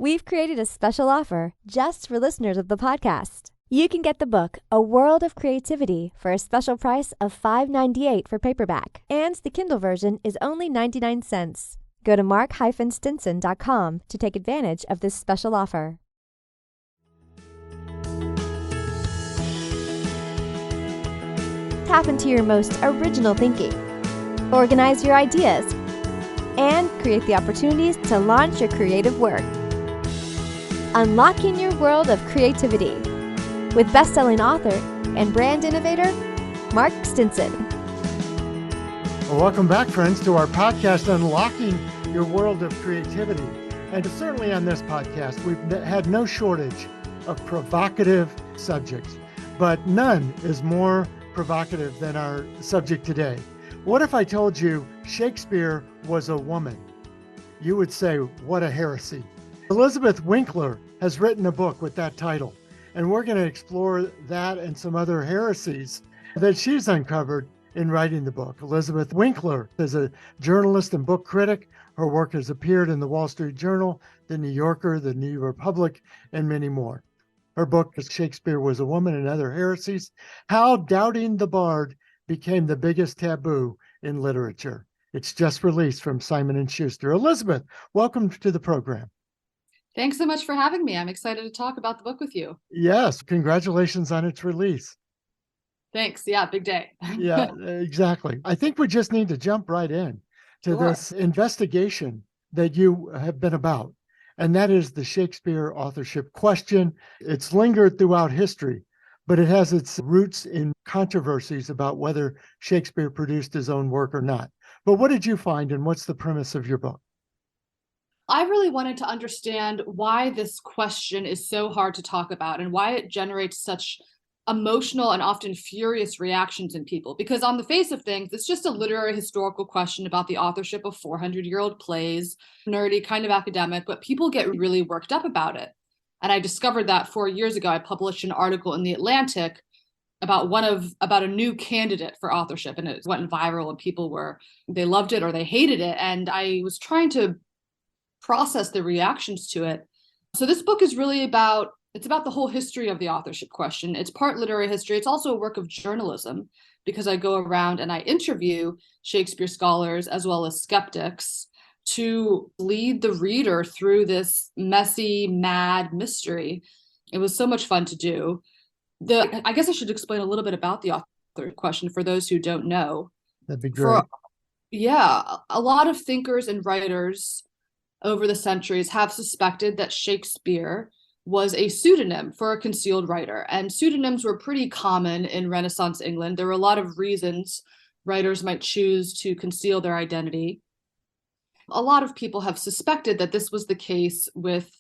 We've created a special offer just for listeners of the podcast. You can get the book, A World of Creativity, for a special price of $5.98 for paperback, and the Kindle version is only 99 cents. Go to mark-stinson.com to take advantage of this special offer. Tap into your most original thinking, organize your ideas, and create the opportunities to launch your creative work. Unlocking your world of creativity with best-selling author and brand innovator, Mark Stinson. Well, welcome back, friends, to our podcast, Unlocking Your World of Creativity. And certainly on this podcast, we've had no shortage of provocative subjects, but none is more provocative than our subject today. What if I told you Shakespeare was a woman? You would say, what a heresy. Elizabeth Winkler has written a book with that title, and we're going to explore that and some other heresies that she's uncovered in writing the book. Elizabeth Winkler is a journalist and book critic. Her work has appeared in the Wall Street Journal, the New Yorker, the New Republic, and many more. Her book is Shakespeare Was, Woman and Other Heresies: How Doubting the Bard Became the Biggest Taboo in Literature. It's just released from Simon & Schuster. Elizabeth, welcome to the program. Thanks so much for having me. I'm excited to talk about the book with you. Yes, congratulations on its release. Thanks. Yeah, big day. Yeah, exactly. I think we just need to jump right in to this investigation that you have been about, and that is the Shakespeare authorship question. It's lingered throughout history, but it has its roots in controversies about whether Shakespeare produced his own work or not. But what did you find, and what's the premise of your book? I really wanted to understand why this question is so hard to talk about and why it generates such emotional and often furious reactions in people. Because on the face of things, it's just a literary historical question about the authorship of 400-year-old plays, nerdy, kind of academic, but people get really worked up about it. And I discovered that 4 years ago. I published an article in The Atlantic about a new candidate for authorship, and it went viral, and they loved it or they hated it. And I was trying to process the reactions to it. So this book is really about the whole history of the authorship question. It's part literary history. It's also a work of journalism, because I go around and I interview Shakespeare scholars as well as skeptics to lead the reader through this messy, mad mystery. It was so much fun to do. I guess I should explain a little bit about the author question for those who don't know. That'd be great. A lot of thinkers and writers over the centuries have suspected that Shakespeare was a pseudonym for a concealed writer. And pseudonyms were pretty common in Renaissance England. There were a lot of reasons writers might choose to conceal their identity. A lot of people have suspected that this was the case with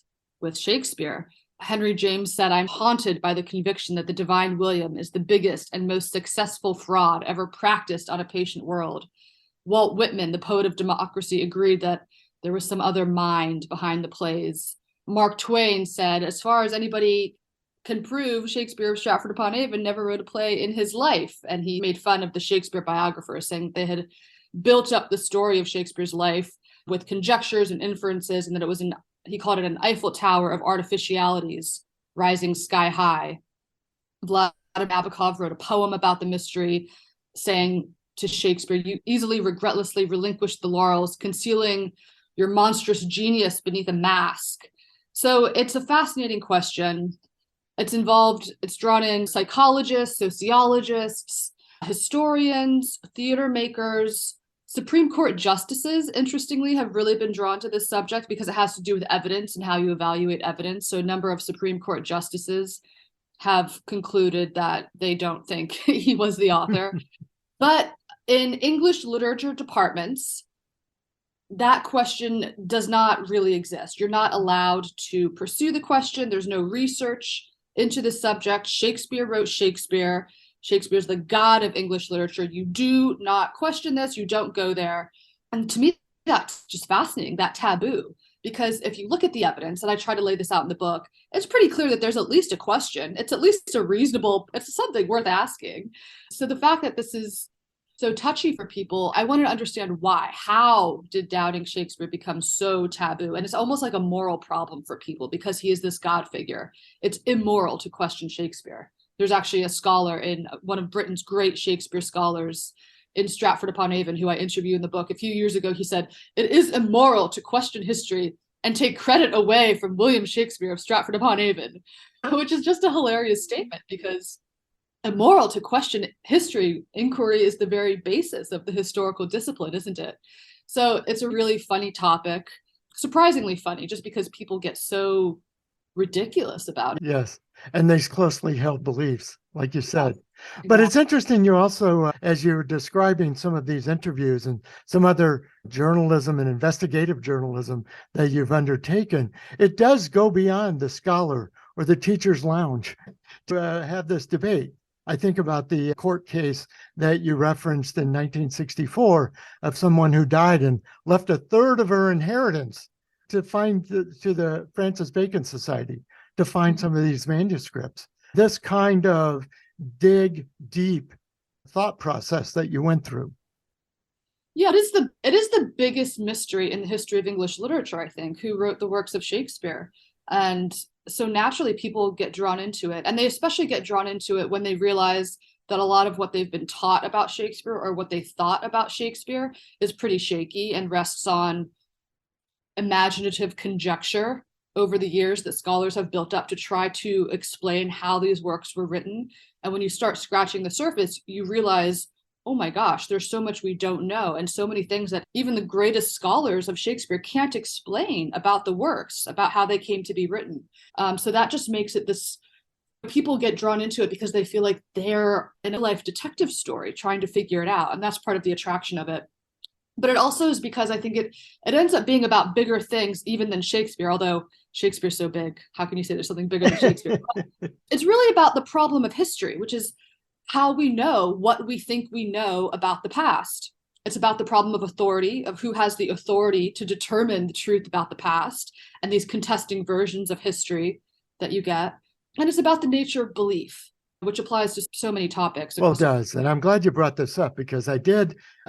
Shakespeare. Henry James said, "I'm haunted by the conviction that the divine William is the biggest and most successful fraud ever practiced on a patient world." Walt Whitman, the poet of democracy, agreed that there was some other mind behind the plays. Mark Twain said, "As far as anybody can prove, Shakespeare of Stratford-upon-Avon never wrote a play in his life." And he made fun of the Shakespeare biographers, saying they had built up the story of Shakespeare's life with conjectures and inferences, and that he called it an Eiffel Tower of artificialities rising sky high. Vladimir Nabokov wrote a poem about the mystery, saying to Shakespeare, "You easily, regretlessly relinquished the laurels, concealing your monstrous genius beneath a mask." So it's a fascinating question. It's drawn in psychologists, sociologists, historians, theater makers. Supreme Court justices, interestingly, have really been drawn to this subject because it has to do with evidence and how you evaluate evidence. So a number of Supreme Court justices have concluded that they don't think he was the author. But in English literature departments, that question does not really exist. You're not allowed to pursue the question. There's no research into the subject. Shakespeare wrote Shakespeare. Shakespeare's the god of English literature. You do not question this. You don't go there. And to me, that's just fascinating, that taboo. Because if you look at the evidence, and I try to lay this out in the book, it's pretty clear that there's at least a question. It's at least it's something worth asking. So the fact that this is so touchy for people. I wanted to understand why. How did doubting Shakespeare become so taboo? And it's almost like a moral problem for people because he is this God figure. It's immoral to question Shakespeare. There's actually a scholar in one of Britain's great Shakespeare scholars in Stratford-upon-Avon, who I interview in the book. A few years ago, he said, "It is immoral to question history and take credit away from William Shakespeare of Stratford-upon-Avon," which is just a hilarious statement because immoral to question history. Inquiry is the very basis of the historical discipline, isn't it? So it's a really funny topic, surprisingly funny, just because people get so ridiculous about it. Yes. And these closely held beliefs, like you said. Yeah, But exactly. it's interesting, you also, as you're describing some of these interviews and some other journalism and investigative journalism that you've undertaken, it does go beyond the scholar or the teacher's lounge to have this debate. I think about the court case that you referenced in 1964 of someone who died and left a third of her inheritance to the Francis Bacon Society to find some of these manuscripts. This kind of dig deep thought process that you went through. Yeah, it is the biggest mystery in the history of English literature, I think, who wrote the works of Shakespeare. And so naturally people get drawn into it. And they especially get drawn into it when they realize that a lot of what they've been taught about Shakespeare or what they thought about Shakespeare is pretty shaky and rests on imaginative conjecture over the years that scholars have built up to try to explain how these works were written. And when you start scratching the surface, you realize, oh my gosh, there's so much we don't know, and so many things that even the greatest scholars of Shakespeare can't explain about the works, about how they came to be written. So that just makes it this, people get drawn into it because they feel like they're in a life detective story trying to figure it out. And that's part of the attraction of it. But it also is because I think it ends up being about bigger things even than Shakespeare, although Shakespeare's so big. How can you say there's something bigger than Shakespeare? It's really about the problem of history, which is how we know what we think we know about the past. It's about the problem of authority, of who has the authority to determine the truth about the past and these contesting versions of history that you get. And it's about the nature of belief, which applies to so many topics. Well, it does. And I'm glad you brought this up because I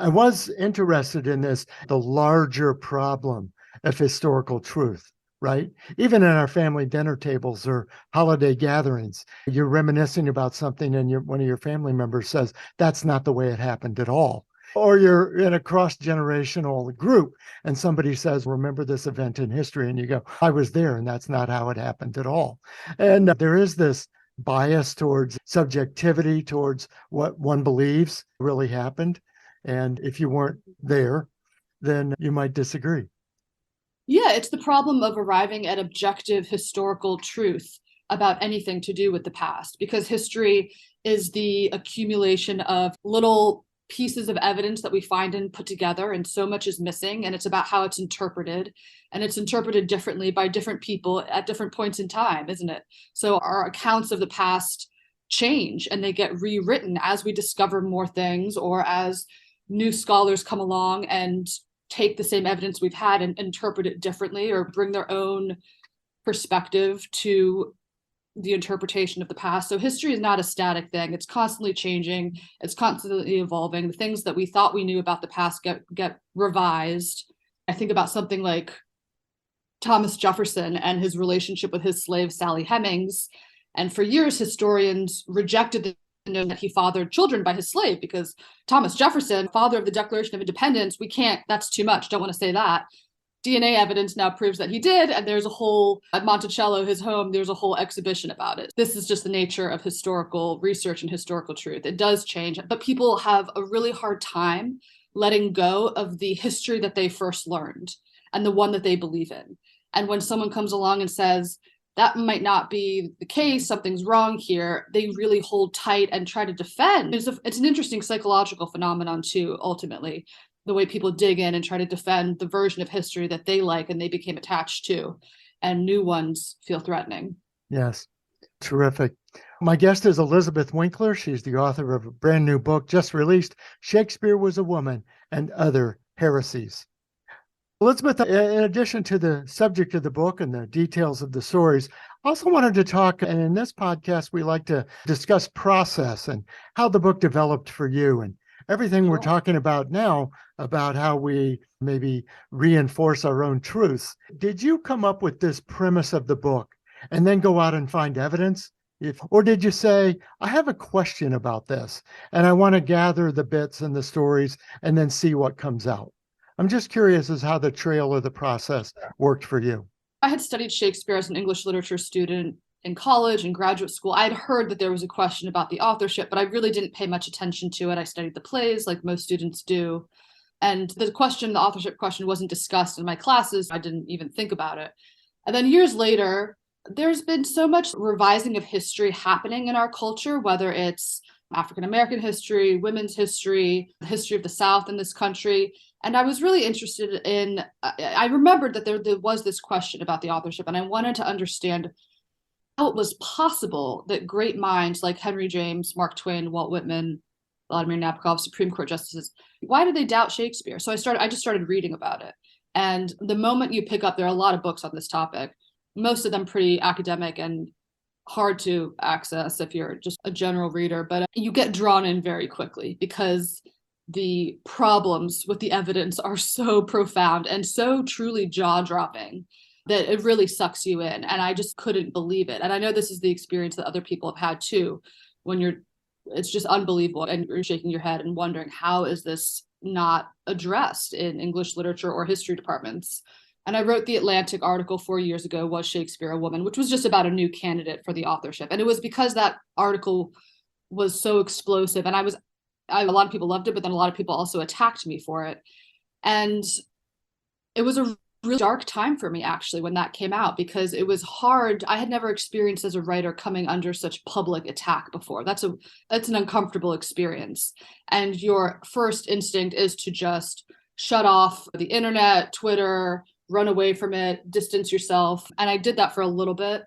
was interested in this, the larger problem of historical truth, right? Even in our family dinner tables or holiday gatherings, you're reminiscing about something and one of your family members says, that's not the way it happened at all. Or you're in a cross-generational group and somebody says, remember this event in history? And you go, I was there and that's not how it happened at all. And there is this bias towards subjectivity, towards what one believes really happened. And if you weren't there, then you might disagree. Yeah, it's the problem of arriving at objective historical truth about anything to do with the past, because history is the accumulation of little pieces of evidence that we find and put together, and so much is missing, and it's about how it's interpreted, and it's interpreted differently by different people at different points in time, isn't it? So our accounts of the past change and they get rewritten as we discover more things or as new scholars come along and take the same evidence we've had and interpret it differently or bring their own perspective to the interpretation of the past. So history is not a static thing. It's constantly changing. It's constantly evolving. The things that we thought we knew about the past get revised. I think about something like Thomas Jefferson and his relationship with his slave, Sally Hemings. And for years, historians rejected the notion that he fathered children by his slave because Thomas Jefferson, father of the Declaration of Independence, that's too much. Don't want to say that. DNA evidence now proves that he did, and there's a whole, at Monticello, his home, there's a whole exhibition about it. This is just the nature of historical research and historical truth. It does change, but people have a really hard time letting go of the history that they first learned and the one that they believe in. And when someone comes along and says, that might not be the case, something's wrong here, they really hold tight and try to defend. It's an interesting psychological phenomenon too, ultimately, the way people dig in and try to defend the version of history that they like and they became attached to, and new ones feel threatening. Yes, terrific. My guest is Elizabeth Winkler. She's the author of a brand new book just released, Shakespeare Was a Woman and Other Heresies. Elizabeth, in addition to the subject of the book and the details of the stories, I also wanted to talk, and in this podcast, we like to discuss process and how the book developed for you. And everything we're Sure. talking about now, about how we maybe reinforce our own truths. Did you come up with this premise of the book and then go out and find evidence? Or did you say, I have a question about this and I want to gather the bits and the stories and then see what comes out? I'm just curious as how the trail of the process worked for you. I had studied Shakespeare as an English literature student in college and graduate school. I had heard that there was a question about the authorship, but I really didn't pay much attention to it. I studied the plays like most students do. And the authorship question, wasn't discussed in my classes. I didn't even think about it. And then years later, there's been so much revising of history happening in our culture, whether it's African American history, women's history, the history of the South in this country. And I was really interested in, I remembered that there was this question about the authorship, and I wanted to understand how it was possible that great minds like Henry James, Mark Twain, Walt Whitman, Vladimir Nabokov, Supreme Court justices, why did they doubt Shakespeare? So I just started reading about it. And the moment you pick up, there are a lot of books on this topic, most of them pretty academic and hard to access if you're just a general reader, but you get drawn in very quickly because the problems with the evidence are so profound and so truly jaw-dropping that it really sucks you in. And I just couldn't believe it. And I know this is the experience that other people have had too, when it's just unbelievable and you're shaking your head and wondering, how is this not addressed in English literature or history departments? And I wrote the Atlantic article 4 years ago, Was Shakespeare a Woman?, which was just about a new candidate for the authorship. And it was because that article was so explosive. And a lot of people loved it, but then a lot of people also attacked me for it. And it was a really dark time for me, actually, when that came out, because it was hard. I had never experienced as a writer coming under such public attack before. That's an uncomfortable experience. And your first instinct is to just shut off the internet, Twitter, run away from it, distance yourself. And I did that for a little bit.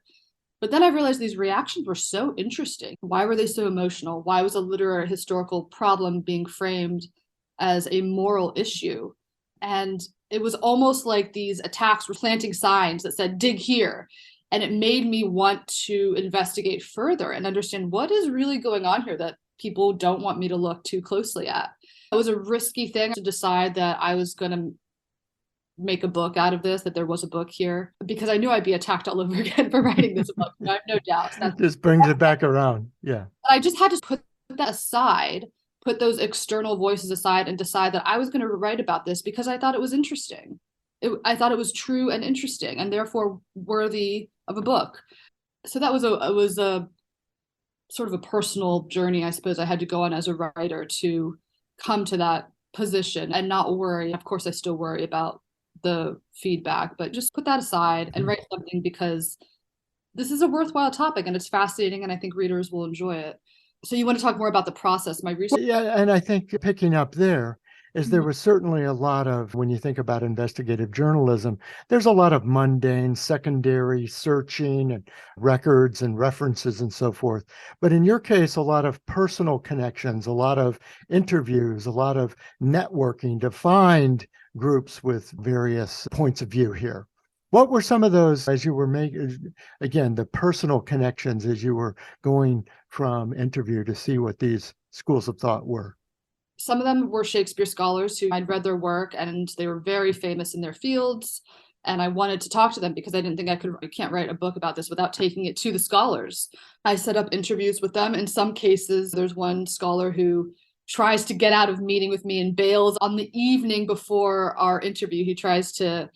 But then I realized these reactions were so interesting. Why were they so emotional? Why was a literary historical problem being framed as a moral issue? And it was almost like these attacks were planting signs that said, dig here. And it made me want to investigate further and understand what is really going on here that people don't want me to look too closely at. It was a risky thing to decide that I was going to make a book out of this, that there was a book here, because I knew I'd be attacked all over again for writing this book. I have no doubt. Just brings it back around. Yeah. I just had to put that aside, put those external voices aside, and decide that I was going to write about this because I thought it was interesting. I thought it was true and interesting and therefore worthy of a book. So that was a sort of a personal journey, I suppose, I had to go on as a writer to come to that position and not worry. Of course, I still worry about the feedback, but just put that aside and write something, because this is a worthwhile topic and it's fascinating and I think readers will enjoy it. So you want to talk more about the process, my research? Yeah, and I think picking up there is there was certainly a lot of, when you think about investigative journalism, there's a lot of mundane, secondary searching and records and references and so forth. But in your case, a lot of personal connections, a lot of interviews, a lot of networking to find groups with various points of view here. What were some of those as you were making, again, the personal connections as you were going from interview to see what these schools of thought were? Some of them were Shakespeare scholars who I'd read their work and they were very famous in their fields. And I wanted to talk to them because I didn't think I can't write a book about this without taking it to the scholars. I set up interviews with them. In some cases, there's one scholar who tries to get out of meeting with me and bails on the evening before our interview. He tries to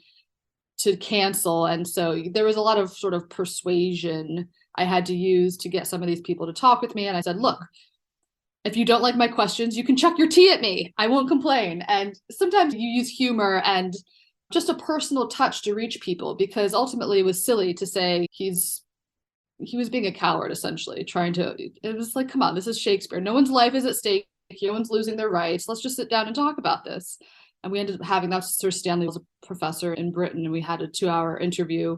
cancel. And so there was a lot of sort of persuasion I had to use to get some of these people to talk with me. And I said, look, if you don't like my questions, you can chuck your tea at me. I won't complain. And sometimes you use humor and just a personal touch to reach people, because ultimately it was silly to say he was being a coward, essentially, it was like, come on, this is Shakespeare. No one's life is at stake. No one's losing their rights. Let's just sit down and talk about this. And we ended up having, that Sir Stanley was a professor in Britain, and we had a 2-hour interview.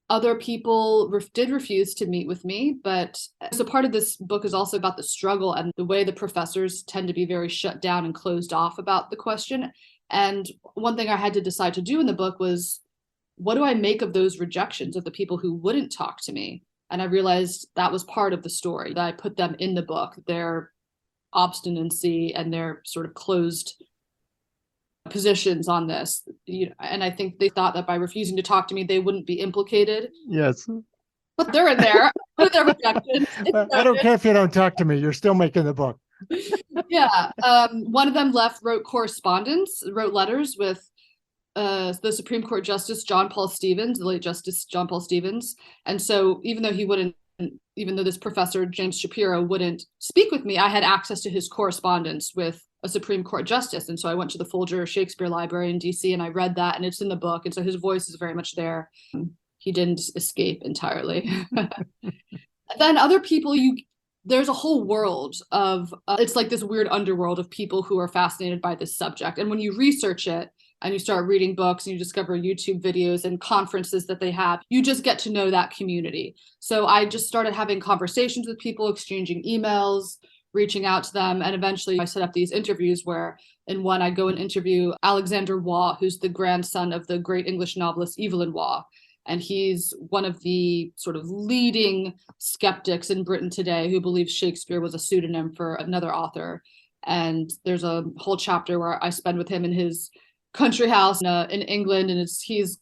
Other people did refuse to meet with me, but so part of this book is also about the struggle and the way the professors tend to be very shut down and closed off about the question. And one thing I had to decide to do in the book was, what do I make of those rejections of the people who wouldn't talk to me? And I realized that was part of the story, that I put them in the book. They're obstinacy and their sort of closed positions on this. And I think they thought that by refusing to talk to me, they wouldn't be implicated. Yes. But they're in there. Their rejections. I don't care if you don't talk to me. You're still making the book. Yeah. One of them wrote correspondence, wrote letters with the Supreme Court Justice John Paul Stevens, the late Justice John Paul Stevens. And so even though this professor, James Shapiro, wouldn't speak with me, I had access to his correspondence with a Supreme Court justice. And so I went to the Folger Shakespeare Library in DC and I read that, and it's in the book. And so his voice is very much there. He didn't escape entirely. Then other people, there's a whole world of, it's like this weird underworld of people who are fascinated by this subject. And when you research it, and you start reading books and you discover YouTube videos and conferences that they have, you just get to know that community. So I just started having conversations with people, exchanging emails, reaching out to them. And eventually I set up these interviews where in one I go and interview Alexander Waugh, who's the grandson of the great English novelist Evelyn Waugh. And he's one of the sort of leading skeptics in Britain today who believes Shakespeare was a pseudonym for another author. And there's a whole chapter where I spend with him in his country house in England, and he's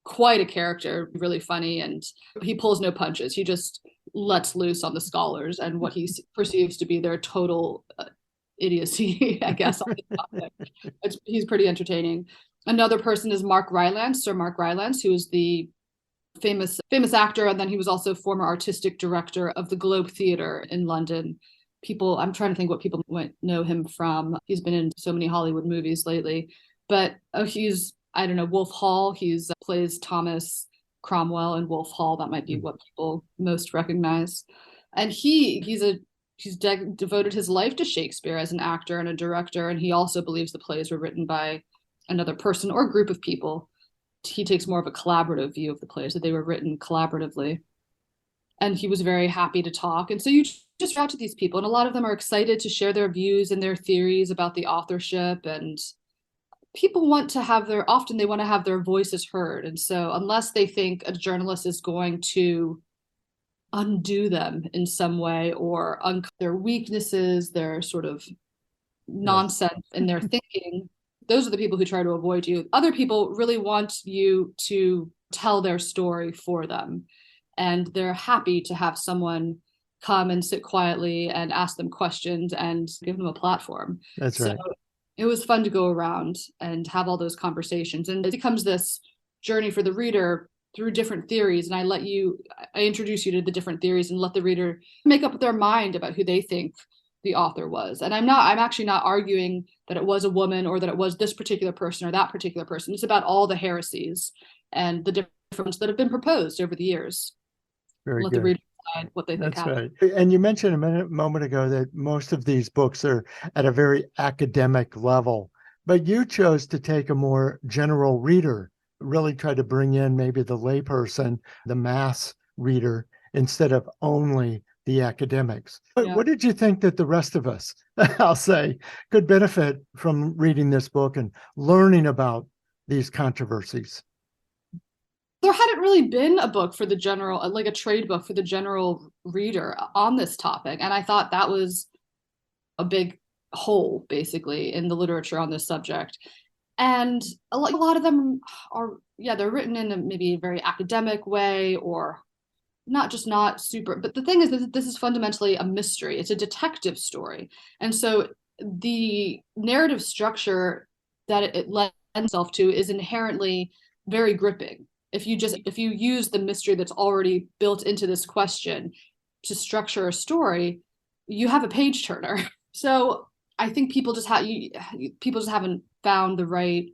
quite a character, really funny, and he pulls no punches. He just lets loose on the scholars and what he perceives to be their total idiocy, I guess, on the topic. He's pretty entertaining. Another person is Mark Rylance, Sir Mark Rylance, who is the famous actor, and then he was also former artistic director of the Globe Theatre in London. I'm trying to think what people might know him from. He's been in so many Hollywood movies lately. But he's, I don't know, Wolf Hall. He's plays Thomas Cromwell in Wolf Hall. That might be what people most recognize. And he's devoted his life to Shakespeare as an actor and a director. And he also believes the plays were written by another person or group of people. He takes more of a collaborative view of the plays, that they were written collaboratively. And he was very happy to talk. And so you just reach out to these people, and a lot of them are excited to share their views and their theories about the authorship. And people often they want to have their voices heard. And so unless they think a journalist is going to undo them in some way or uncover their weaknesses, their sort of nonsense in their thinking, those are the people who try to avoid you. Other people really want you to tell their story for them. And they're happy to have someone come and sit quietly and ask them questions and give them a platform. That's right. It was fun to go around and have all those conversations. And it becomes this journey for the reader through different theories. And I introduce you to the different theories and let the reader make up their mind about who they think the author was. And I'm actually not arguing that it was a woman or that it was this particular person or that particular person. It's about all the heresies and the different that have been proposed over the years. Very let good. the reader decide what they think happened. Right. And you mentioned a moment ago that most of these books are at a very academic level, but you chose to take a more general reader, really try to bring in maybe the layperson, the mass reader, instead of only the academics. Yeah. What did you think that the rest of us, I'll say, could benefit from reading this book and learning about these controversies? There hadn't really been a book for the general, like a trade book for the general reader on this topic. And I thought that was a big hole, basically, in the literature on this subject. And a lot of them are, they're written in maybe a very academic way or not super. But the thing is that this is fundamentally a mystery. It's a detective story. And so the narrative structure that it lends itself to is inherently very gripping. If you use the mystery that's already built into this question to structure a story, you have a page turner. So I think people just haven't found the right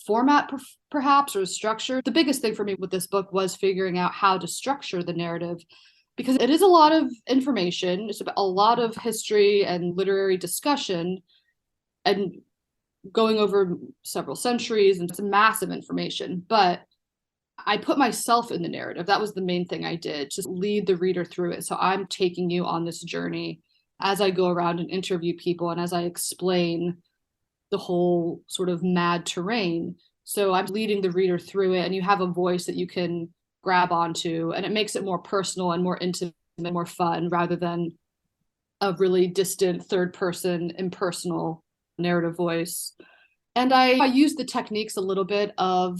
format, perhaps, or structure. The biggest thing for me with this book was figuring out how to structure the narrative, because it is a lot of information. It's about a lot of history and literary discussion and going over several centuries, and it's massive information. But I put myself in the narrative. That was the main thing I did, just lead the reader through it. So I'm taking you on this journey as I go around and interview people and as I explain the whole sort of mad terrain. So I'm leading the reader through it, and you have a voice that you can grab onto, and it makes it more personal and more intimate, more fun, rather than a really distant third person, impersonal narrative voice. And I use the techniques a little bit of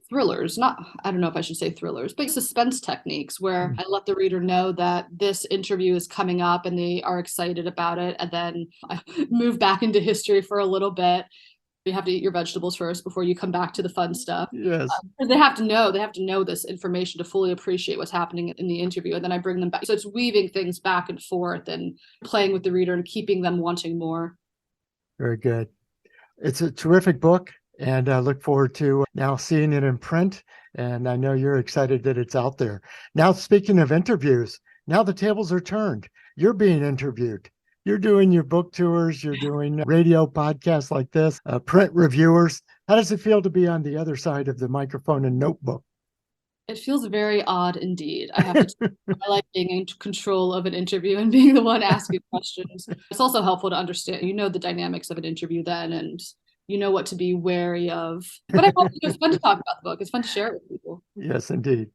thrillers, not, I don't know if I should say thrillers, but suspense techniques where I let the reader know that this interview is coming up and they are excited about it. And then I move back into history for a little bit. You have to eat your vegetables first before you come back to the fun stuff. Yes. They have to know this information to fully appreciate what's happening in the interview. And then I bring them back. So it's weaving things back and forth and playing with the reader and keeping them wanting more. Very good. It's a terrific book, and I look forward to now seeing it in print. And I know you're excited that it's out there. Now, speaking of interviews, now the tables are turned. You're being interviewed. You're doing your book tours. You're doing radio podcasts like this, print reviewers. How does it feel to be on the other side of the microphone and notebook? It feels very odd indeed. I have to. I like being in control of an interview and being the one asking questions. It's also helpful to understand, the dynamics of an interview then, and you know what to be wary of. But it's fun to talk about the book. It's fun to share it with people. Yes, indeed.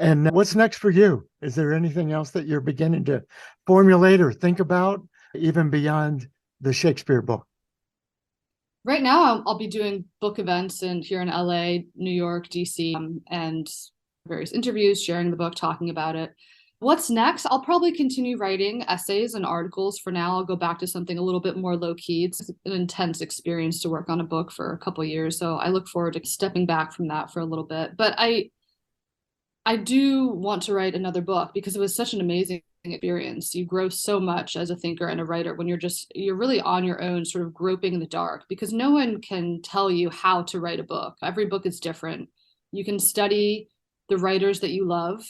And what's next for you? Is there anything else that you're beginning to formulate or think about, even beyond the Shakespeare book? Right now, I'll be doing book events here in LA, New York, DC, and various interviews, sharing the book, talking about it. What's next? I'll probably continue writing essays and articles. For now, I'll go back to something a little bit more low-key. It's an intense experience to work on a book for a couple of years, so I look forward to stepping back from that for a little bit. But I do want to write another book because it was such an amazing experience. You grow so much as a thinker and a writer when you're really on your own, sort of groping in the dark, because no one can tell you how to write a book. Every book is different. You can study the writers that you love,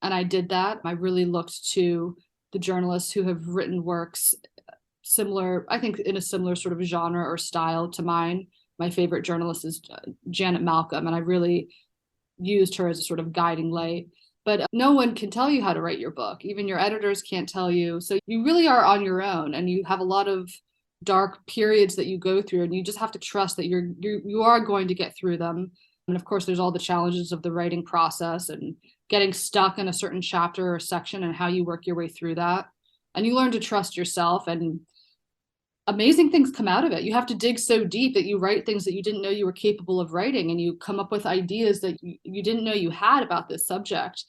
and I did that. I really looked to the journalists who have written works similar, I think in a similar sort of genre or style to mine. My favorite journalist is Janet Malcolm, and I really used her as a sort of guiding light. But no one can tell you how to write your book. Even your editors can't tell you. So you really are on your own, and you have a lot of dark periods that you go through, and you just have to trust that you are going to get through them. And of course, there's all the challenges of the writing process and getting stuck in a certain chapter or section and how you work your way through that. And you learn to trust yourself, and amazing things come out of it. You have to dig so deep that you write things that you didn't know you were capable of writing, and you come up with ideas that you didn't know you had about this subject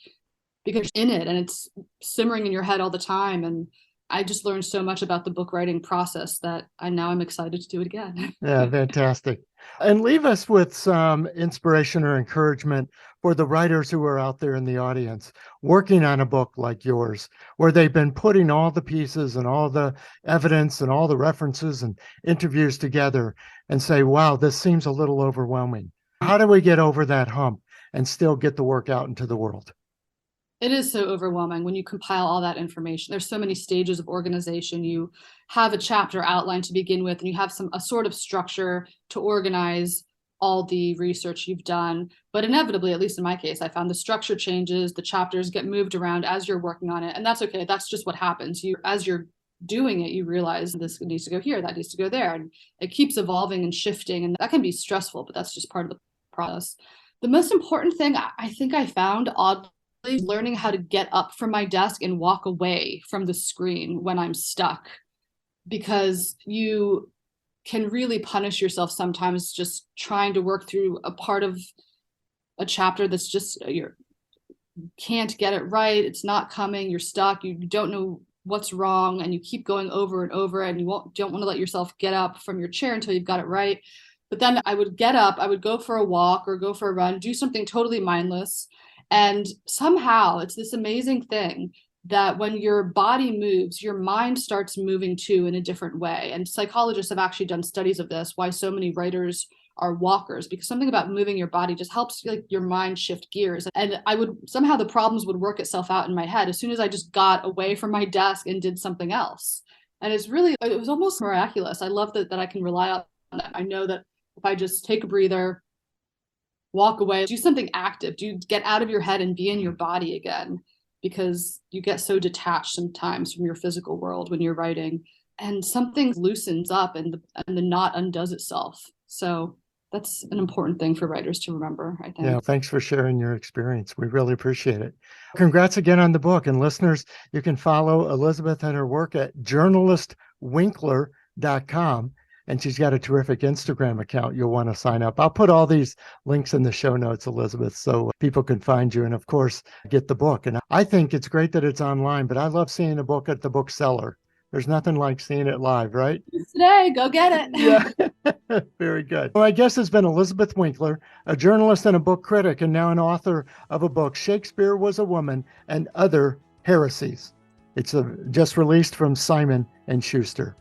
because you're in it and it's simmering in your head all the time. And I just learned so much about the book writing process that I'm excited to do it again. Yeah, fantastic. And leave us with some inspiration or encouragement for the writers who are out there in the audience working on a book like yours, where they've been putting all the pieces and all the evidence and all the references and interviews together and say, wow, this seems a little overwhelming. How do we get over that hump and still get the work out into the world? It is so overwhelming when you compile all that information. There's so many stages of organization. You have a chapter outline to begin with, and you have a sort of structure to organize all the research you've done. But inevitably, at least in my case, I found the structure changes, the chapters get moved around as you're working on it. And that's okay. That's just what happens. As you're doing it, you realize this needs to go here, that needs to go there. And it keeps evolving and shifting. And that can be stressful, but that's just part of the process. The most important thing I think I found, oddly, learning how to get up from my desk and walk away from the screen when I'm stuck, because you can really punish yourself sometimes just trying to work through a part of a chapter that's just you can't get it right. It's not coming. You're stuck. You don't know what's wrong, and you keep going over and over, and you don't want to let yourself get up from your chair until you've got it right. But then I would get up, I would go for a walk or go for a run, do something totally mindless. And somehow it's this amazing thing that when your body moves, your mind starts moving too in a different way. And psychologists have actually done studies of this, why so many writers are walkers, because something about moving your body just helps your mind shift gears. And somehow the problems would work itself out in my head as soon as I just got away from my desk and did something else. And it was almost miraculous. I love that I can rely on that. I know that if I just take a breather, walk away, do something active, get out of your head and be in your body again, because you get so detached sometimes from your physical world when you're writing, and something loosens up and the knot undoes itself. So that's an important thing for writers to remember, I think. Yeah, thanks for sharing your experience. We really appreciate it. Congrats again on the book. And listeners, you can follow Elizabeth and her work at journalistwinkler.com. And she's got a terrific Instagram account. You'll want to sign up. I'll put all these links in the show notes, Elizabeth, so people can find you and, of course, get the book. And I think it's great that it's online, but I love seeing a book at the bookseller. There's nothing like seeing it live, right? Today, go get it. Yeah, very good. Well, my guest has been Elizabeth Winkler, a journalist and a book critic, and now an author of a book, Shakespeare Was a Woman and Other Heresies. It's just released from Simon & Schuster.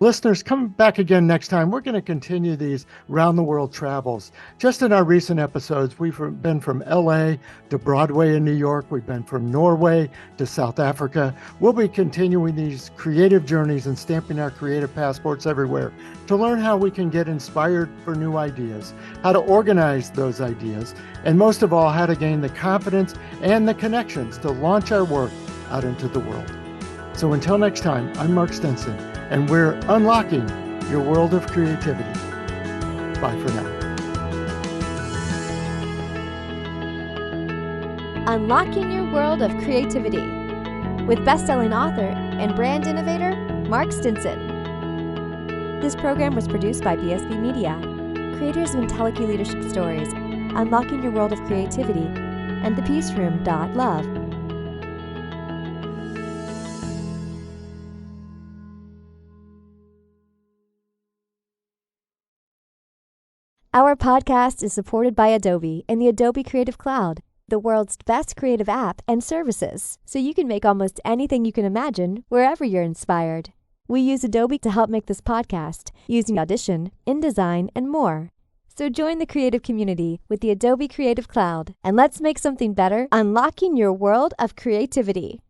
Listeners, come back again next time. We're going to continue these round-the-world travels. Just in our recent episodes, we've been from LA to Broadway in New York. We've been from Norway to South Africa. We'll be continuing these creative journeys and stamping our creative passports everywhere to learn how we can get inspired for new ideas, how to organize those ideas, and most of all, how to gain the confidence and the connections to launch our work out into the world. So until next time, I'm Mark Stinson, and we're unlocking your world of creativity. Bye for now. Unlocking Your World of Creativity with best-selling author and brand innovator, Mark Stinson. This program was produced by BSB Media, creators of IntelliKey Leadership Stories, Unlocking Your World of Creativity, and thepeaceroom.love. Our podcast is supported by Adobe and the Adobe Creative Cloud, the world's best creative app and services, so you can make almost anything you can imagine wherever you're inspired. We use Adobe to help make this podcast using Audition, InDesign, and more. So join the creative community with the Adobe Creative Cloud, and let's make something better, unlocking your world of creativity.